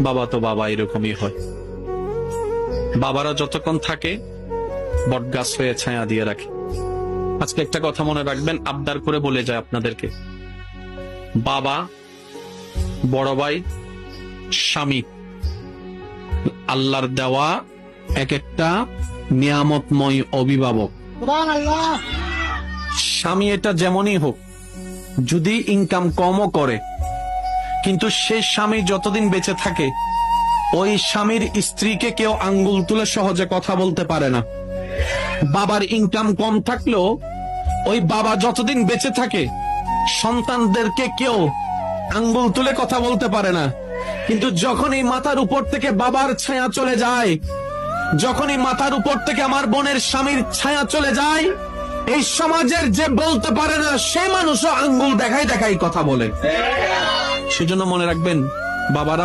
বাবা তো বাবা, এরকমই হয়। বাবারা যতক্ষণ থাকে বটগাছ হয়ে ছায়া দিয়ে রাখে। আজকে একটা কথা মনে রাখবেন, আবদার করে বলে যায় আপনাদেরকে, বাবা, বড় ভাই, স্বামী আল্লাহর দেওয়া এক একটা নিয়ামতময় অভিভাবক। স্বামী এটা যেমনই হোক, যদি ইনকাম কমও করে, কিন্তু সে স্বামী যতদিন বেঁচে থাকে ওই স্বামীর স্ত্রীকে কেউ আঙ্গুল তুলে সহজে কথা বলতে পারে না। বাবার ইনকাম কম থাকলেও ওই বাবা যতদিন বেঁচে থাকে সন্তানদেরকে কেউ আঙ্গুল তুলে কথা বলতে পারে না। কিন্তু যখনই মাথার উপর থেকে বাবার ছায়া চলে যায়, যখনই মাথার উপর থেকে আমার বোনের স্বামীর ছায়া চলে যায়, এই সমাজের যে বলতে পারে না সে মানুষও আঙ্গুল দেখাই দেখাই কথা বলে। সেজন্য মনে রাখবেন, বাবারা